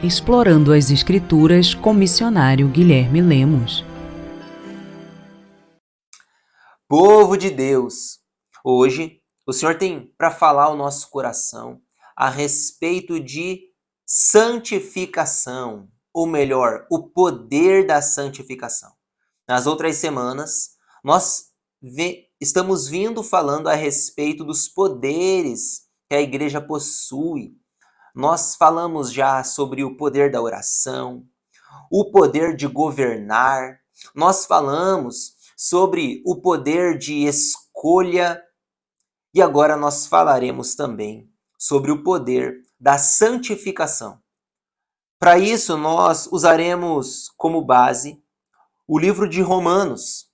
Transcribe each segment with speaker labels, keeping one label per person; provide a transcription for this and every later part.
Speaker 1: Explorando as Escrituras com missionário Guilherme Lemos.
Speaker 2: Povo de Deus, hoje o Senhor tem para falar ao nosso coração a respeito de santificação, ou melhor, o poder da santificação. Nas outras semanas, nós estamos vindo falando a respeito dos poderes que a igreja possui. Nós falamos já sobre o poder da oração, o poder de governar, nós falamos sobre o poder de escolha e agora nós falaremos também sobre o poder da santificação. Para isso, nós usaremos como base o livro de Romanos,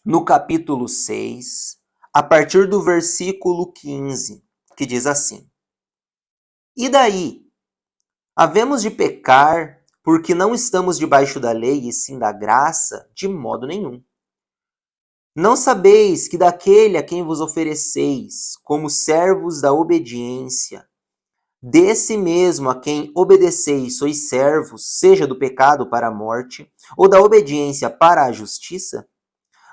Speaker 2: no capítulo 6, a partir do versículo 15, que diz assim: E daí? Havemos de pecar porque não estamos debaixo da lei e sim da graça? De modo nenhum. Não sabeis que daquele a quem vos ofereceis, como servos da obediência, desse mesmo a quem obedeceis sois servos, seja do pecado para a morte, ou da obediência para a justiça?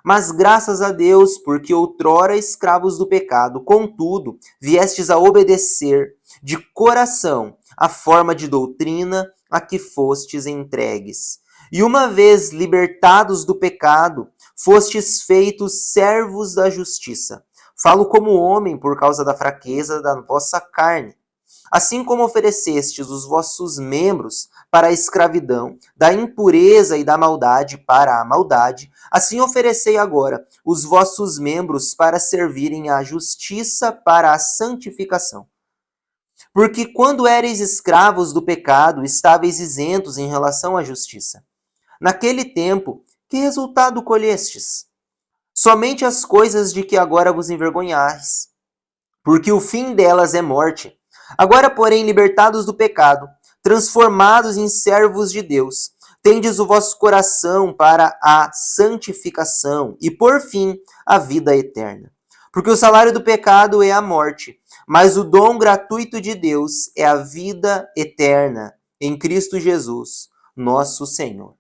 Speaker 2: Mas graças a Deus, porque outrora escravos do pecado, contudo, viestes a obedecer de coração a forma de doutrina a que fostes entregues. E uma vez libertados do pecado, fostes feitos servos da justiça. Falo como homem por causa da fraqueza da vossa carne. Assim como oferecestes os vossos membros para a escravidão, da impureza e da maldade para a maldade, assim oferecei agora os vossos membros para servirem à justiça para a santificação. Porque quando éreis escravos do pecado, estáveis isentos em relação à justiça. Naquele tempo, que resultado colhestes? Somente as coisas de que agora vos envergonhais, porque o fim delas é morte. Agora, porém, libertados do pecado, transformados em servos de Deus, tendes o vosso coração para a santificação e, por fim, a vida eterna. Porque o salário do pecado é a morte, mas o dom gratuito de Deus é a vida eterna em Cristo Jesus, nosso Senhor.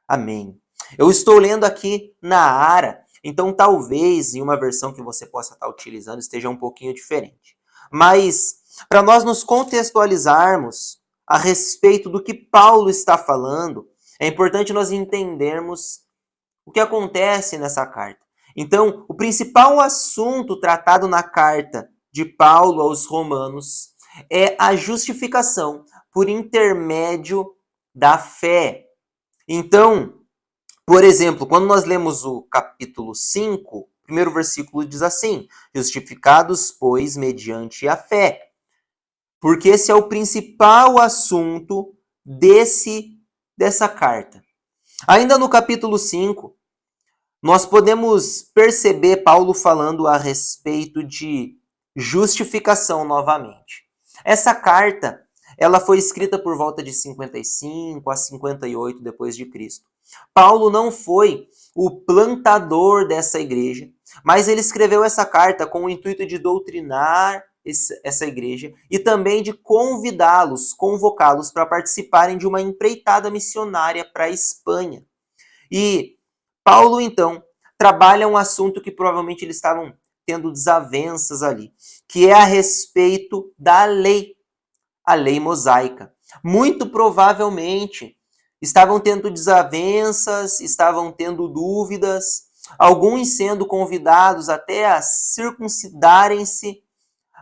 Speaker 2: Amém. Eu estou lendo aqui na Ara, então talvez em uma versão que você possa estar utilizando esteja um pouquinho diferente. Mas para nós nos contextualizarmos a respeito do que Paulo está falando, é importante nós entendermos o que acontece nessa carta. Então, o principal assunto tratado na carta de Paulo aos Romanos é a justificação por intermédio da fé. Então, por exemplo, quando nós lemos o capítulo 5, o primeiro versículo diz assim: justificados, pois, mediante a fé. Porque esse é o principal assunto dessa carta. Ainda no capítulo 5, nós podemos perceber Paulo falando a respeito de justificação novamente. Essa carta, ela foi escrita por volta de 55 a 58 depois de Cristo. Paulo não foi o plantador dessa igreja, mas ele escreveu essa carta com o intuito de doutrinar essa igreja e também de convocá-los para participarem de uma empreitada missionária para a Espanha. E Paulo, então, trabalha um assunto que provavelmente eles estavam tendo desavenças ali, que é a respeito da lei, a lei mosaica. Muito provavelmente estavam tendo desavenças, estavam tendo dúvidas, alguns sendo convidados até a circuncidarem-se,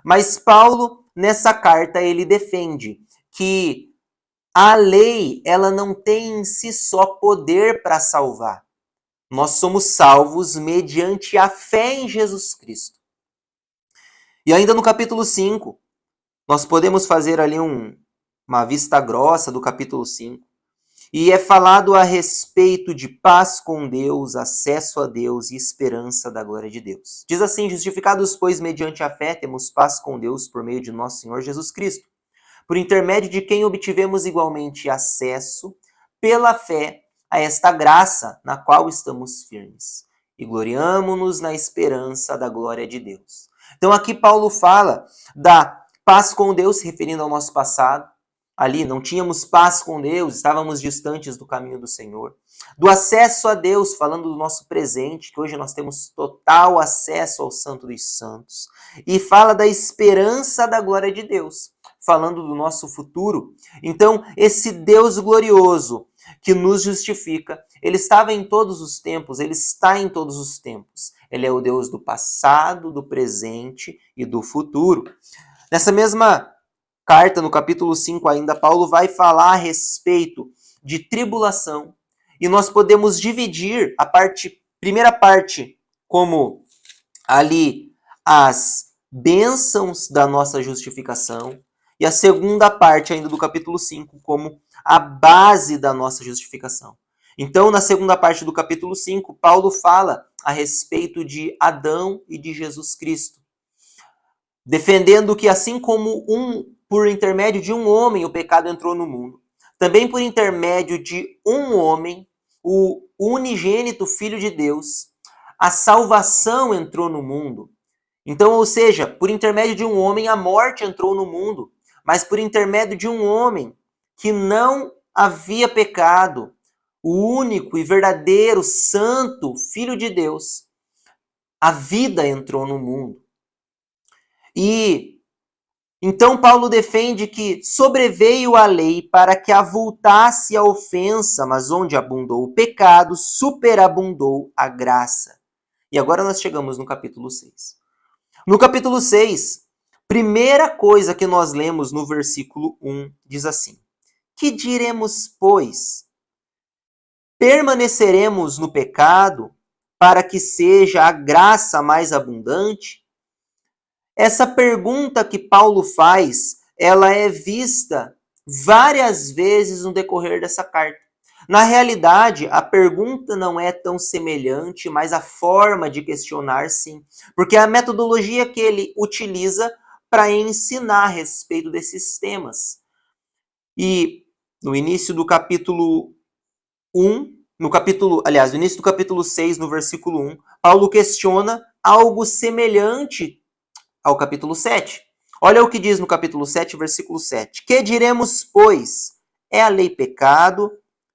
Speaker 2: mas Paulo, nessa carta, ele defende que a lei, ela não tem em si só poder para salvar. Nós somos salvos mediante a fé em Jesus Cristo. E ainda no capítulo 5, nós podemos fazer ali uma vista grossa do capítulo 5. E é falado a respeito de paz com Deus, acesso a Deus e esperança da glória de Deus. Diz assim: justificados, pois, mediante a fé, temos paz com Deus por meio de nosso Senhor Jesus Cristo, por intermédio de quem obtivemos igualmente acesso, pela fé, a esta graça na qual estamos firmes. E gloriamo-nos na esperança da glória de Deus. Então aqui Paulo fala da paz com Deus, se referindo ao nosso passado, ali, não tínhamos paz com Deus, estávamos distantes do caminho do Senhor. Do acesso a Deus, falando do nosso presente, que hoje nós temos total acesso ao Santo dos Santos. E fala da esperança da glória de Deus, falando do nosso futuro. Então, esse Deus glorioso que nos justifica, ele estava em todos os tempos, ele está em todos os tempos. Ele é o Deus do passado, do presente e do futuro. Nessa mesma carta, no capítulo 5 ainda, Paulo vai falar a respeito de tribulação. E nós podemos dividir a primeira parte como ali as bênçãos da nossa justificação e a segunda parte ainda do capítulo 5 como a base da nossa justificação. Então, na segunda parte do capítulo 5, Paulo fala a respeito de Adão e de Jesus Cristo, defendendo que assim como por intermédio de um homem o pecado entrou no mundo, também por intermédio de um homem, o unigênito Filho de Deus, a salvação entrou no mundo. Então, ou seja, por intermédio de um homem a morte entrou no mundo, mas por intermédio de um homem que não havia pecado, o único e verdadeiro santo Filho de Deus, a vida entrou no mundo. E então Paulo defende que sobreveio a lei para que avultasse a ofensa, mas onde abundou o pecado, superabundou a graça. E agora nós chegamos no capítulo 6. No capítulo 6, primeira coisa que nós lemos no versículo 1 diz assim: que diremos, pois? Permaneceremos no pecado para que seja a graça mais abundante? Essa pergunta que Paulo faz, ela é vista várias vezes no decorrer dessa carta. Na realidade, a pergunta não é tão semelhante, mas a forma de questionar sim, porque é a metodologia que ele utiliza para ensinar a respeito desses temas. E no início do capítulo 1, no início do capítulo 6, no versículo 1, Paulo questiona algo semelhante ao capítulo 7. Olha o que diz no capítulo 7, versículo 7. Que diremos, pois? É a lei pecado?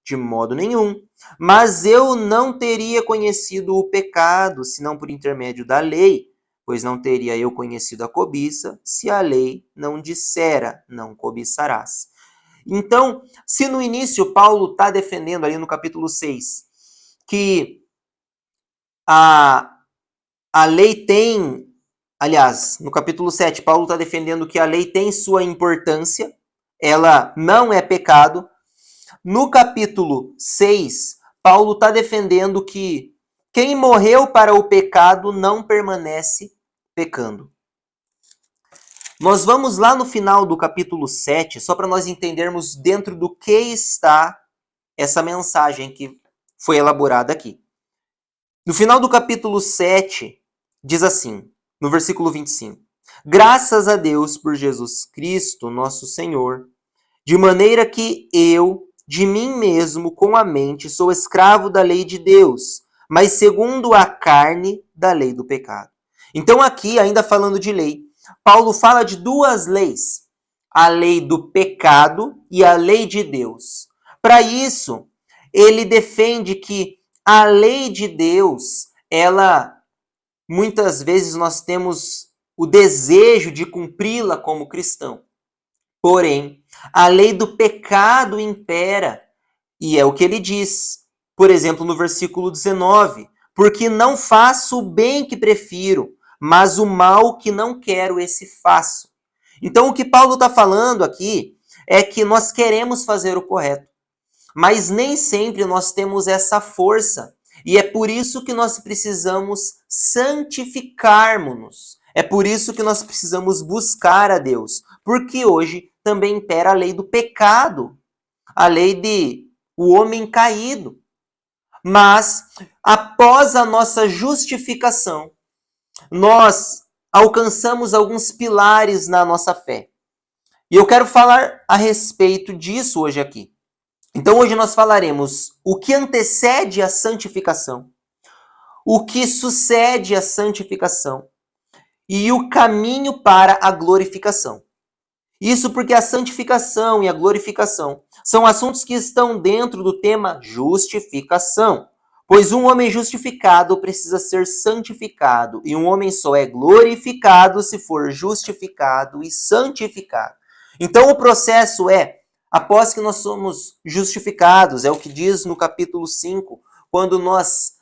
Speaker 2: De modo nenhum. Mas eu não teria conhecido o pecado, senão por intermédio da lei, pois não teria eu conhecido a cobiça, se a lei não dissera, não cobiçarás. Então, se no início Paulo está defendendo ali no capítulo 6 que a lei tem, aliás, no capítulo 7, Paulo está defendendo que a lei tem sua importância, ela não é pecado. No capítulo 6, Paulo está defendendo que quem morreu para o pecado não permanece pecando. Nós vamos lá no final do capítulo 7, só para nós entendermos dentro do que está essa mensagem que foi elaborada aqui. No final do capítulo 7, diz assim, no versículo 25: graças a Deus por Jesus Cristo, nosso Senhor, de maneira que eu, de mim mesmo, com a mente, sou escravo da lei de Deus, mas segundo a carne, da lei do pecado. Então aqui, ainda falando de lei, Paulo fala de duas leis, a lei do pecado e a lei de Deus. Para isso, ele defende que a lei de Deus, ela, muitas vezes nós temos o desejo de cumpri-la como cristão. Porém, a lei do pecado impera, e é o que ele diz, por exemplo, no versículo 19, porque não faço o bem que prefiro, mas o mal que não quero, esse faço. Então, o que Paulo está falando aqui é que nós queremos fazer o correto, mas nem sempre nós temos essa força. E é por isso que nós precisamos santificarmos-nos. É por isso que nós precisamos buscar a Deus. Porque hoje também impera a lei do pecado, a lei de o homem caído. Mas, após a nossa justificação, nós alcançamos alguns pilares na nossa fé. E eu quero falar a respeito disso hoje aqui. Então hoje nós falaremos o que antecede a santificação, o que sucede à santificação e o caminho para a glorificação. Isso porque a santificação e a glorificação são assuntos que estão dentro do tema justificação. Pois um homem justificado precisa ser santificado, e um homem só é glorificado se for justificado e santificado. Então o processo é, após que nós somos justificados, é o que diz no capítulo 5, quando nós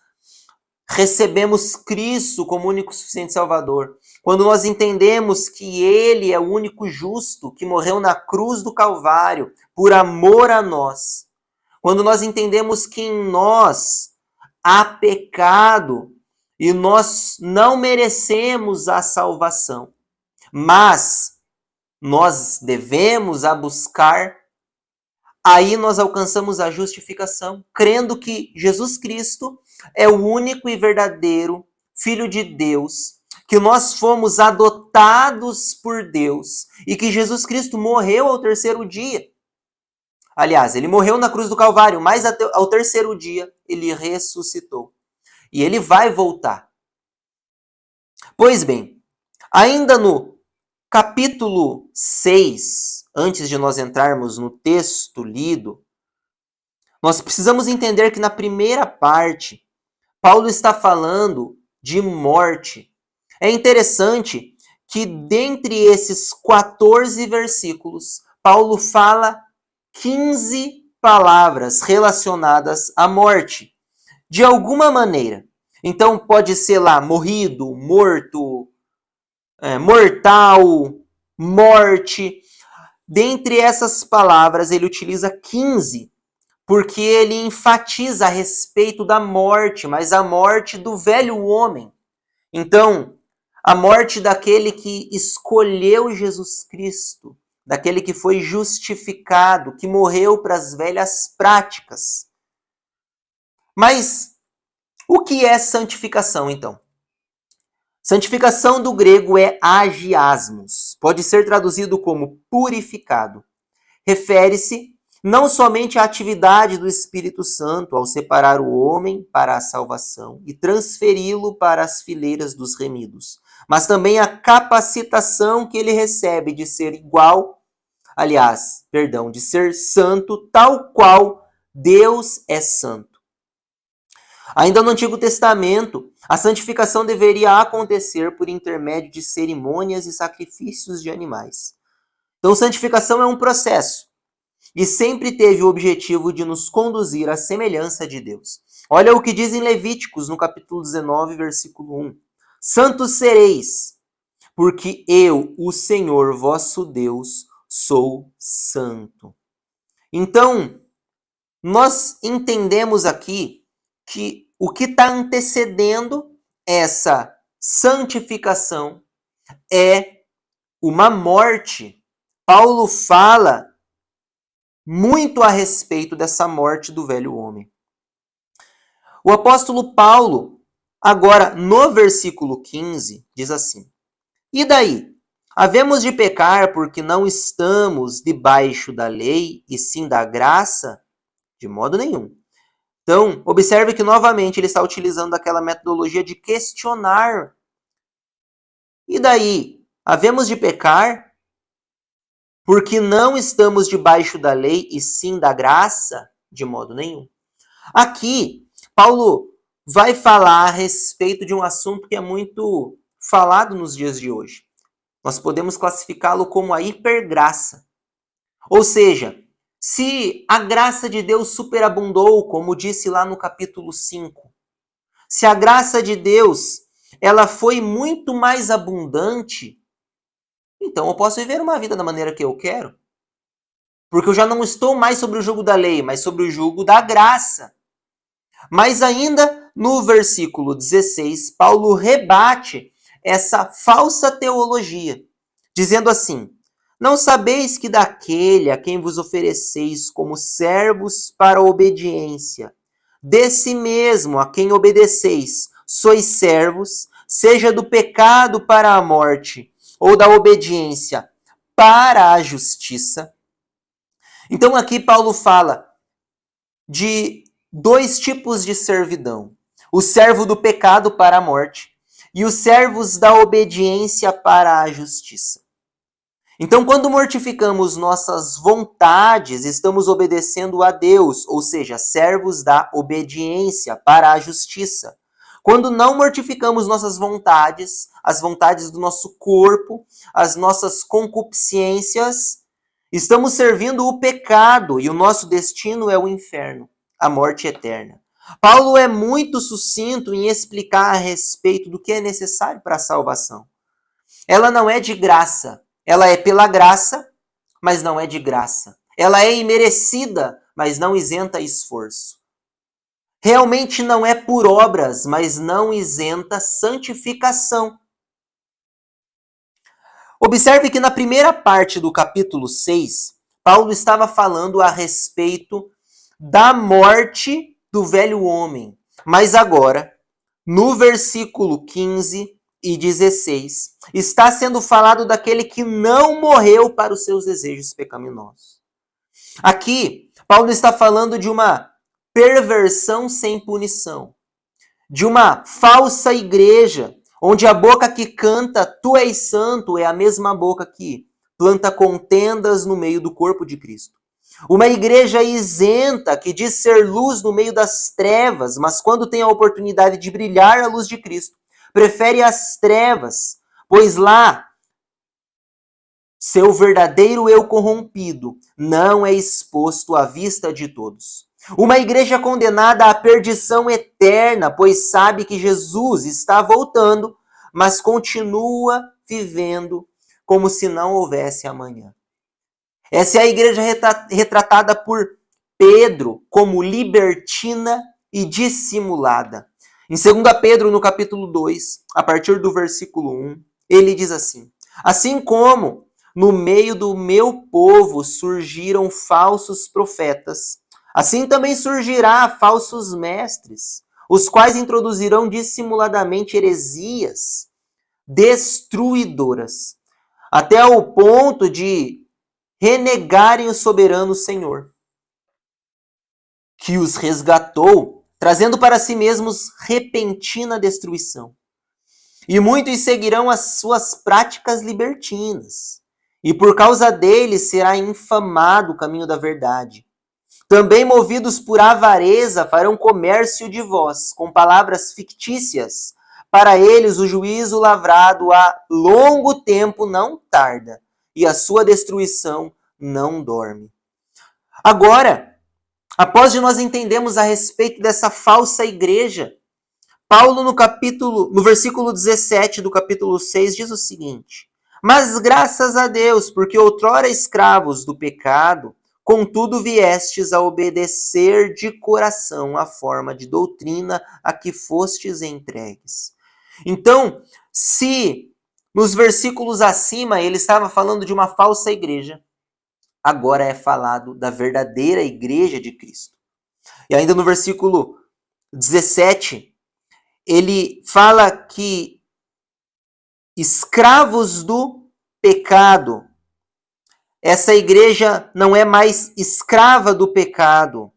Speaker 2: recebemos Cristo como único suficiente Salvador, quando nós entendemos que Ele é o único justo que morreu na cruz do Calvário por amor a nós, quando nós entendemos que em nós há pecado e nós não merecemos a salvação, mas nós devemos a buscar, aí nós alcançamos a justificação, crendo que Jesus Cristo é o único e verdadeiro Filho de Deus, que nós fomos adotados por Deus e que Jesus Cristo morreu ao terceiro dia. Aliás, ele morreu na cruz do Calvário, mas ao terceiro dia ele ressuscitou. E ele vai voltar. Pois bem, ainda no capítulo 6, antes de nós entrarmos no texto lido, nós precisamos entender que na primeira parte, Paulo está falando de morte. É interessante que dentre esses 14 versículos, Paulo fala 15 palavras relacionadas à morte, de alguma maneira. Então pode ser lá morrido, morto, mortal, morte. Dentre essas palavras, ele utiliza 15, porque ele enfatiza a respeito da morte, mas a morte do velho homem. Então, a morte daquele que escolheu Jesus Cristo, daquele que foi justificado, que morreu para as velhas práticas. Mas o que é santificação, então? Santificação do grego é agiasmos, pode ser traduzido como purificado. Refere-se não somente à atividade do Espírito Santo ao separar o homem para a salvação e transferi-lo para as fileiras dos remidos, mas também à capacitação que ele recebe de ser de ser santo, tal qual Deus é santo. Ainda no Antigo Testamento, a santificação deveria acontecer por intermédio de cerimônias e sacrifícios de animais. Então, santificação é um processo e sempre teve o objetivo de nos conduzir à semelhança de Deus. Olha o que diz em Levíticos, no capítulo 19, versículo 1. Santos sereis, porque eu, o Senhor vosso Deus, sou santo. Então, nós entendemos aqui que o que está antecedendo essa santificação é uma morte. Paulo fala muito a respeito dessa morte do velho homem. O apóstolo Paulo, agora no versículo 15, diz assim: E daí? Havemos de pecar porque não estamos debaixo da lei e sim da graça? De modo nenhum. Então, observe que novamente ele está utilizando aquela metodologia de questionar. E daí? Havemos de pecar porque não estamos debaixo da lei e sim da graça? De modo nenhum. Aqui, Paulo vai falar a respeito de um assunto que é muito falado nos dias de hoje. Nós podemos classificá-lo como a hipergraça. Ou seja, se a graça de Deus superabundou, como disse lá no capítulo 5, se a graça de Deus ela foi muito mais abundante, então eu posso viver uma vida da maneira que eu quero. Porque eu já não estou mais sobre o jugo da lei, mas sobre o jugo da graça. Mas ainda no versículo 16, Paulo rebate essa falsa teologia, dizendo assim: Não sabeis que daquele a quem vos ofereceis como servos para a obediência, desse mesmo a quem obedeceis, sois servos, seja do pecado para a morte, ou da obediência para a justiça? Então aqui Paulo fala de dois tipos de servidão: o servo do pecado para a morte e os servos da obediência para a justiça. Então, quando mortificamos nossas vontades, estamos obedecendo a Deus, ou seja, servos da obediência para a justiça. Quando não mortificamos nossas vontades, as vontades do nosso corpo, as nossas concupiscências, estamos servindo o pecado e o nosso destino é o inferno, a morte eterna. Paulo é muito sucinto em explicar a respeito do que é necessário para a salvação. Ela não é de graça. Ela é pela graça, mas não é de graça. Ela é imerecida, mas não isenta esforço. Realmente não é por obras, mas não isenta santificação. Observe que na primeira parte do capítulo 6, Paulo estava falando a respeito da morte do velho homem. Mas agora, no versículo 15 e 16, está sendo falado daquele que não morreu para os seus desejos pecaminosos. Aqui, Paulo está falando de uma perversão sem punição, de uma falsa igreja, onde a boca que canta "Tu és santo" é a mesma boca que planta contendas no meio do corpo de Cristo. Uma igreja isenta que diz ser luz no meio das trevas, mas quando tem a oportunidade de brilhar a luz de Cristo, prefere as trevas, pois lá seu verdadeiro eu corrompido não é exposto à vista de todos. Uma igreja condenada à perdição eterna, pois sabe que Jesus está voltando, mas continua vivendo como se não houvesse amanhã. Essa é a igreja retratada por Pedro como libertina e dissimulada. Em 2 Pedro, no capítulo 2, a partir do versículo 1, ele diz assim: assim como no meio do meu povo surgiram falsos profetas, assim também surgirá falsos mestres, os quais introduzirão dissimuladamente heresias destruidoras, até o ponto de renegarem o soberano Senhor, que os resgatou, trazendo para si mesmos repentina destruição. E muitos seguirão as suas práticas libertinas, e por causa deles será infamado o caminho da verdade. Também movidos por avareza farão comércio de vós, com palavras fictícias. Para eles o juízo lavrado há longo tempo não tarda, e a sua destruição não dorme. Agora, após de nós entendermos a respeito dessa falsa igreja, Paulo no versículo 17 do capítulo 6 diz o seguinte: mas graças a Deus, porque outrora escravos do pecado, contudo viestes a obedecer de coração a forma de doutrina a que fostes entregues. Então, se nos versículos acima ele estava falando de uma falsa igreja, agora é falado da verdadeira igreja de Cristo. E ainda no versículo 17, ele fala que escravos do pecado, essa igreja não é mais escrava do pecado.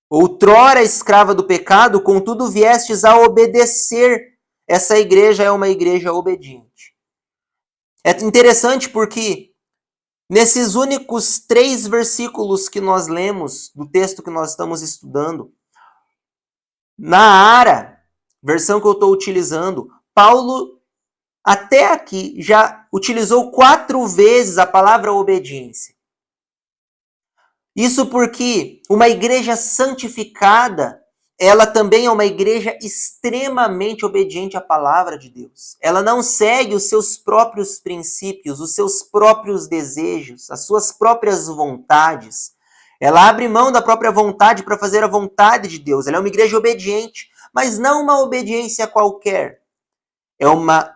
Speaker 2: Outrora escrava do pecado, contudo viestes a obedecer. Essa igreja é uma igreja obediente. É interessante porque nesses únicos 3 versículos que nós lemos do texto que nós estamos estudando, na ARA, versão que eu estou utilizando, Paulo até aqui já utilizou 4 vezes a palavra obediência. Isso porque uma igreja santificada, ela também é uma igreja extremamente obediente à palavra de Deus. Ela não segue os seus próprios princípios, os seus próprios desejos, as suas próprias vontades. Ela abre mão da própria vontade para fazer a vontade de Deus. Ela é uma igreja obediente, mas não uma obediência qualquer. É uma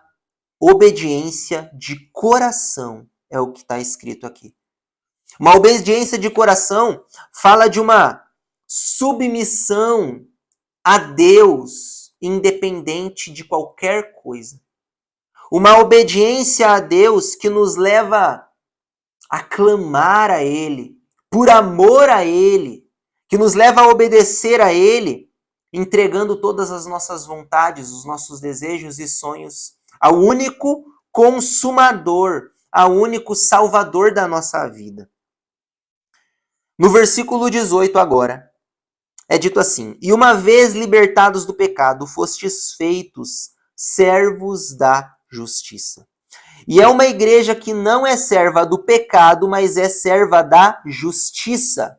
Speaker 2: obediência de coração, é o que está escrito aqui. Uma obediência de coração fala de uma submissão a Deus, independente de qualquer coisa. Uma obediência a Deus que nos leva a clamar a Ele, por amor a Ele, que nos leva a obedecer a Ele, entregando todas as nossas vontades, os nossos desejos e sonhos ao único consumador, ao único Salvador da nossa vida. No versículo 18 agora, é dito assim: e uma vez libertados do pecado, fostes feitos servos da justiça. E é uma igreja que não é serva do pecado, mas é serva da justiça.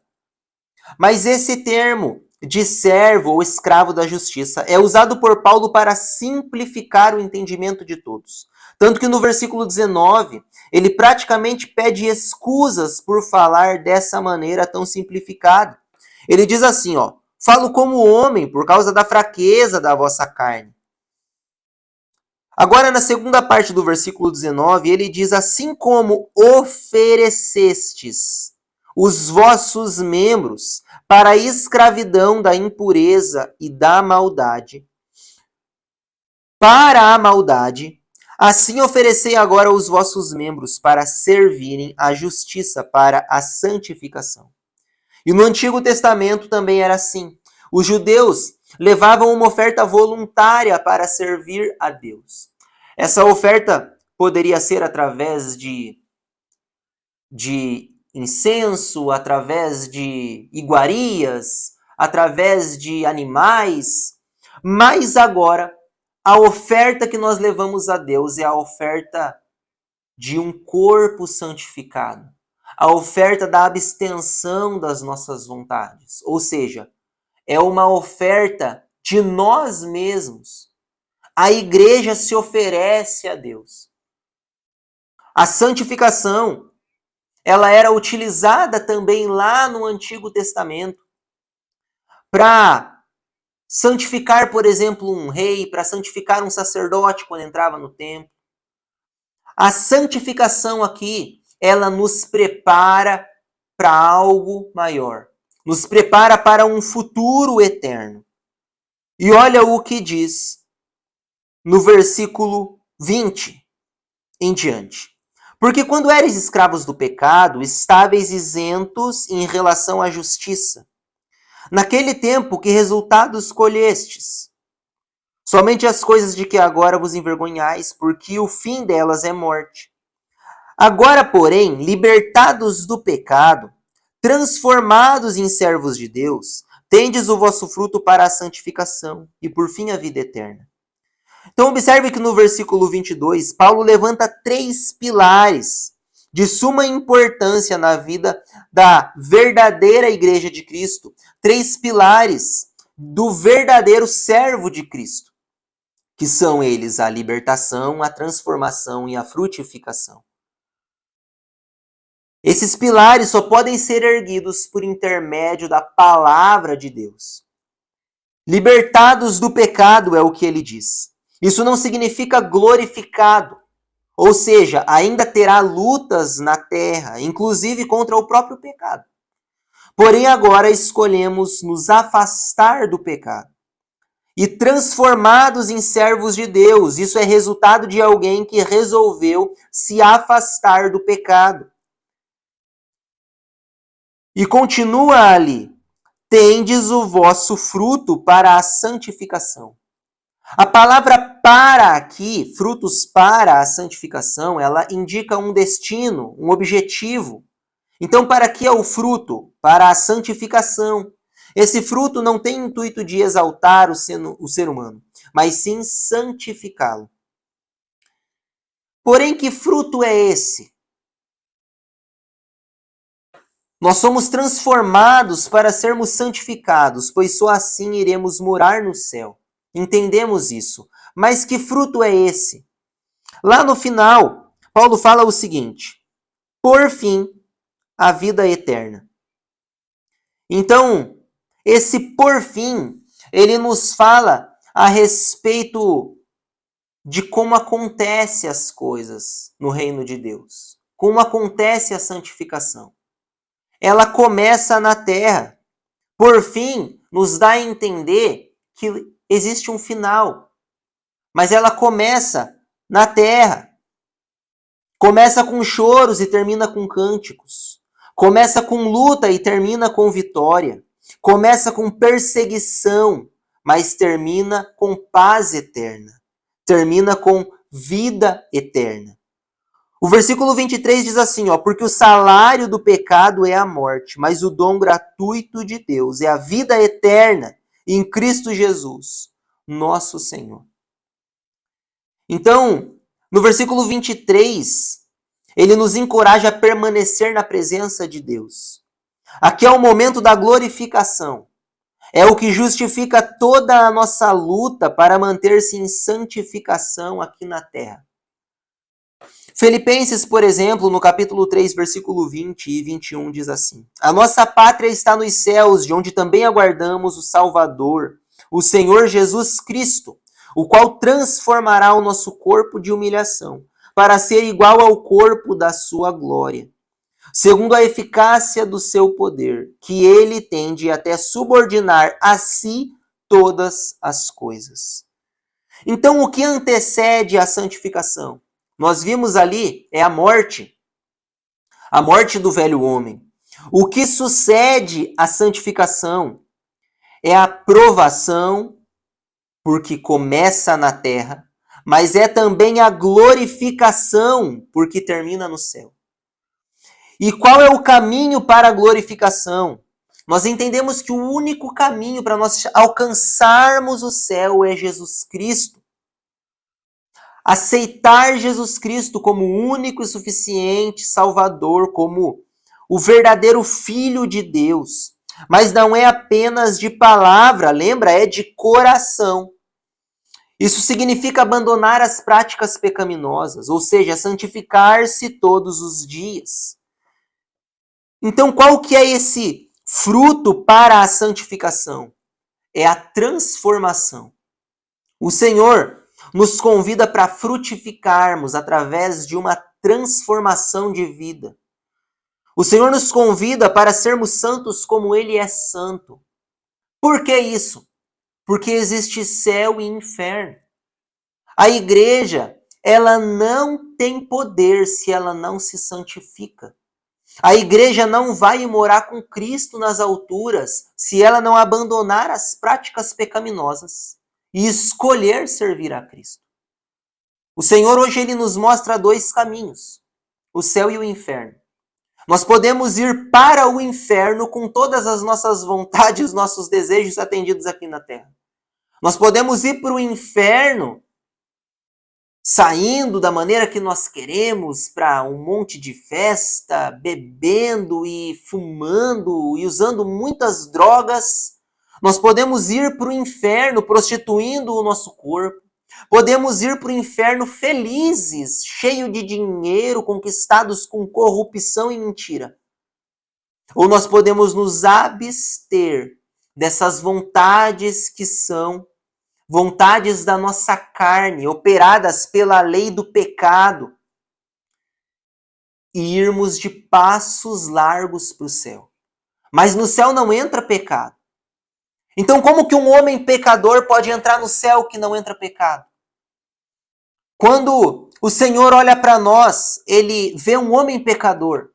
Speaker 2: Mas esse termo de servo ou escravo da justiça é usado por Paulo para simplificar o entendimento de todos. Tanto que no versículo 19, ele praticamente pede escusas por falar dessa maneira tão simplificada. Ele diz assim, falo como homem por causa da fraqueza da vossa carne. Agora, na segunda parte do versículo 19, ele diz, assim como oferecestes os vossos membros para a escravidão da impureza e da maldade, para a maldade, assim oferecei agora os vossos membros para servirem à justiça, para a santificação. E no Antigo Testamento também era assim. Os judeus levavam uma oferta voluntária para servir a Deus. Essa oferta poderia ser através de incenso, através de iguarias, através de animais, mas agora a oferta que nós levamos a Deus é a oferta de um corpo santificado, a oferta da abstenção das nossas vontades, ou seja, é uma oferta de nós mesmos. A igreja se oferece a Deus. A santificação, ela era utilizada também lá no Antigo Testamento para santificar, por exemplo, um rei, para santificar um sacerdote quando entrava no templo. A santificação aqui, ela nos prepara para algo maior. Nos prepara para um futuro eterno. E olha o que diz no versículo 20 em diante. Porque quando eres escravos do pecado, estáveis isentos em relação à justiça. Naquele tempo, que resultados colhestes? Somente as coisas de que agora vos envergonhais, porque o fim delas é morte. Agora, porém, libertados do pecado, transformados em servos de Deus, tendes o vosso fruto para a santificação e, por fim, a vida eterna. Então, observe que no versículo 22, Paulo levanta 3 pilares de suma importância na vida da verdadeira igreja de Cristo. 3 pilares do verdadeiro servo de Cristo, que são eles a libertação, a transformação e a frutificação. Esses pilares só podem ser erguidos por intermédio da palavra de Deus. Libertados do pecado é o que ele diz. Isso não significa glorificado, ou seja, ainda terá lutas na terra, inclusive contra o próprio pecado. Porém, agora escolhemos nos afastar do pecado e transformados em servos de Deus. Isso é resultado de alguém que resolveu se afastar do pecado. E continua ali, tendes o vosso fruto para a santificação. A palavra para aqui, frutos para a santificação, ela indica um destino, um objetivo. Então, para que é o fruto? Para a santificação. Esse fruto não tem intuito de exaltar o ser humano, mas sim santificá-lo. Porém, que fruto é esse? Nós somos transformados para sermos santificados, pois só assim iremos morar no céu. Entendemos isso. Mas que fruto é esse? Lá no final, Paulo fala o seguinte: por fim, a vida eterna. Então, esse por fim, ele nos fala a respeito de como acontecem as coisas no reino de Deus. Como acontece a santificação. Ela começa na terra. Por fim, nos dá a entender que existe um final. Mas ela começa na terra. Começa com choros e termina com cânticos. Começa com luta e termina com vitória. Começa com perseguição, mas termina com paz eterna. Termina com vida eterna. O versículo 23 diz assim, ó, porque o salário do pecado é a morte, mas o dom gratuito de Deus é a vida eterna em Cristo Jesus, nosso Senhor. Então, no versículo 23, ele nos encoraja a permanecer na presença de Deus. Aqui é o momento da glorificação. É o que justifica toda a nossa luta para manter-se em santificação aqui na terra. Filipenses, por exemplo, no capítulo 3, versículo 20 e 21, diz assim: a nossa pátria está nos céus, de onde também aguardamos o Salvador, o Senhor Jesus Cristo, o qual transformará o nosso corpo de humilhação, para ser igual ao corpo da sua glória, segundo a eficácia do seu poder, que ele tem de até subordinar a si todas as coisas. Então, o que antecede a santificação? Nós vimos ali é a morte do velho homem. O que sucede à santificação é a provação, porque começa na terra, mas é também a glorificação, porque termina no céu. E qual é o caminho para a glorificação? Nós entendemos que o único caminho para nós alcançarmos o céu é Jesus Cristo. Aceitar Jesus Cristo como único e suficiente Salvador, como o verdadeiro Filho de Deus. Mas não é apenas de palavra, lembra? É de coração. Isso significa abandonar as práticas pecaminosas, ou seja, santificar-se todos os dias. Então, qual que é esse fruto para a santificação? É a transformação. O Senhor nos convida para frutificarmos através de uma transformação de vida. O Senhor nos convida para sermos santos como Ele é santo. Por que isso? Porque existe céu e inferno. A igreja, ela não tem poder se ela não se santifica. A igreja não vai morar com Cristo nas alturas se ela não abandonar as práticas pecaminosas e escolher servir a Cristo. O Senhor hoje ele nos mostra dois caminhos, o céu e o inferno. Nós podemos ir para o inferno com todas as nossas vontades, nossos desejos atendidos aqui na terra. Nós podemos ir para o inferno saindo da maneira que nós queremos para um monte de festa, bebendo e fumando e usando muitas drogas. Nós podemos ir para o inferno prostituindo o nosso corpo. Podemos ir para o inferno felizes, cheio de dinheiro, conquistados com corrupção e mentira. Ou nós podemos nos abster dessas vontades que são vontades da nossa carne, operadas pela lei do pecado, e irmos de passos largos para o céu. Mas no céu não entra pecado. Então, como que um homem pecador pode entrar no céu que não entra pecado? Quando o Senhor olha para nós, ele vê um homem pecador,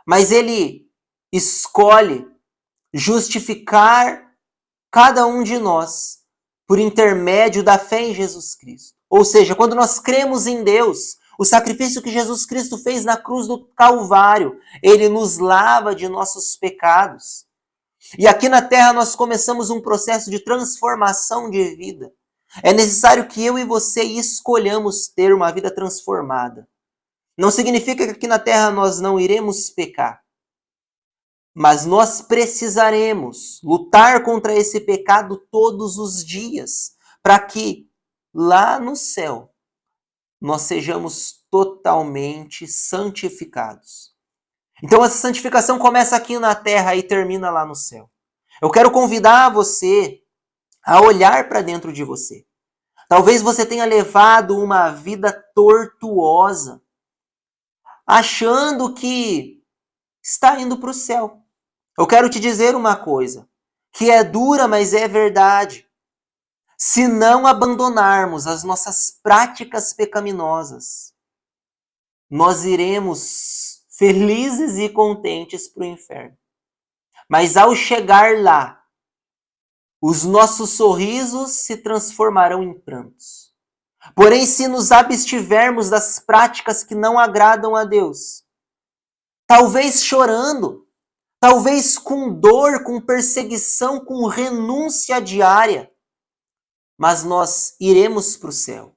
Speaker 2: mas ele escolhe justificar cada um de nós por intermédio da fé em Jesus Cristo. Ou seja, quando nós cremos em Deus, o sacrifício que Jesus Cristo fez na cruz do Calvário, ele nos lava de nossos pecados. E aqui na terra nós começamos um processo de transformação de vida. É necessário que eu e você escolhamos ter uma vida transformada. Não significa que aqui na terra nós não iremos pecar. Mas nós precisaremos lutar contra esse pecado todos os dias, para que lá no céu nós sejamos totalmente santificados. Então essa santificação começa aqui na terra e termina lá no céu. Eu quero convidar você a olhar para dentro de você. Talvez você tenha levado uma vida tortuosa, achando que está indo para o céu. Eu quero te dizer uma coisa, que é dura, mas é verdade. Se não abandonarmos as nossas práticas pecaminosas, nós iremos felizes e contentes para o inferno. Mas ao chegar lá, os nossos sorrisos se transformarão em prantos. Porém, se nos abstivermos das práticas que não agradam a Deus, talvez chorando, talvez com dor, com perseguição, com renúncia diária, mas nós iremos para o céu.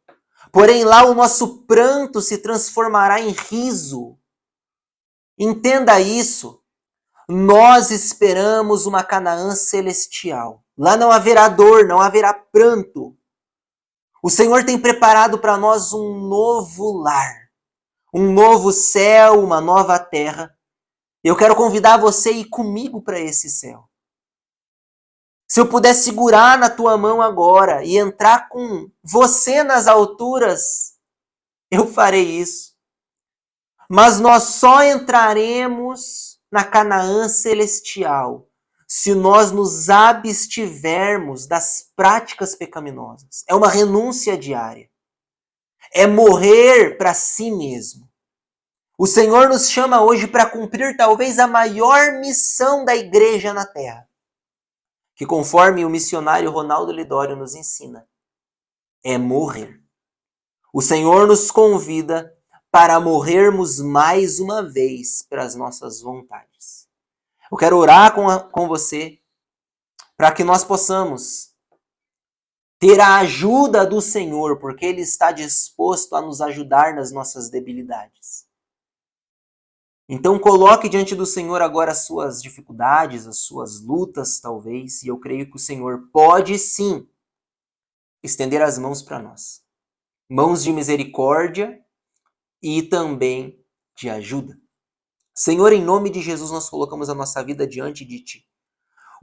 Speaker 2: Porém, lá o nosso pranto se transformará em riso. Entenda isso. Nós esperamos uma Canaã celestial. Lá não haverá dor, não haverá pranto. O Senhor tem preparado para nós um novo lar, um novo céu, uma nova terra. Eu quero convidar você a ir comigo para esse céu. Se eu puder segurar na tua mão agora e entrar com você nas alturas, eu farei isso. Mas nós só entraremos na Canaã celestial se nós nos abstivermos das práticas pecaminosas. É uma renúncia diária. É morrer para si mesmo. O Senhor nos chama hoje para cumprir talvez a maior missão da igreja na terra, que conforme o missionário Ronaldo Lidório nos ensina, é morrer. O Senhor nos convida para morrermos mais uma vez para as nossas vontades. Eu quero orar com você para que nós possamos ter a ajuda do Senhor, porque Ele está disposto a nos ajudar nas nossas debilidades. Então coloque diante do Senhor agora as suas dificuldades, as suas lutas talvez, e eu creio que o Senhor pode sim estender as mãos para nós. Mãos de misericórdia e também de ajuda. Senhor, em nome de Jesus, nós colocamos a nossa vida diante de Ti.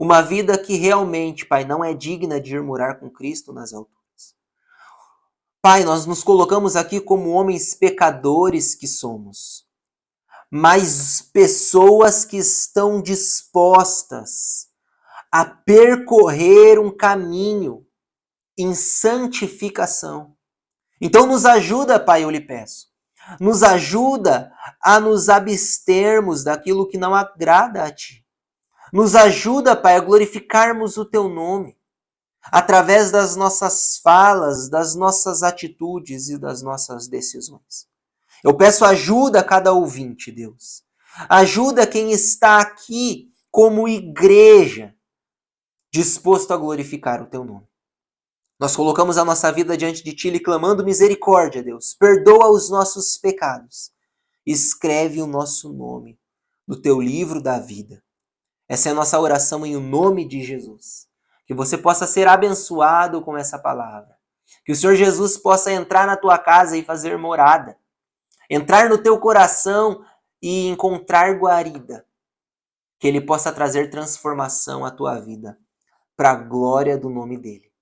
Speaker 2: Uma vida que realmente, Pai, não é digna de ir morar com Cristo nas alturas. Pai, nós nos colocamos aqui como homens pecadores que somos, mas pessoas que estão dispostas a percorrer um caminho em santificação. Então nos ajuda, Pai, eu lhe peço. Nos ajuda a nos abstermos daquilo que não agrada a Ti. Nos ajuda, Pai, a glorificarmos o Teu nome através das nossas falas, das nossas atitudes e das nossas decisões. Eu peço ajuda a cada ouvinte, Deus. Ajuda quem está aqui como igreja, disposto a glorificar o Teu nome. Nós colocamos a nossa vida diante de Ti, lhe clamando misericórdia, Deus. Perdoa os nossos pecados. Escreve o nosso nome no Teu livro da vida. Essa é a nossa oração em nome de Jesus. Que você possa ser abençoado com essa palavra. Que o Senhor Jesus possa entrar na tua casa e fazer morada. Entrar no teu coração e encontrar guarida. Que Ele possa trazer transformação à tua vida. Para a glória do nome dEle.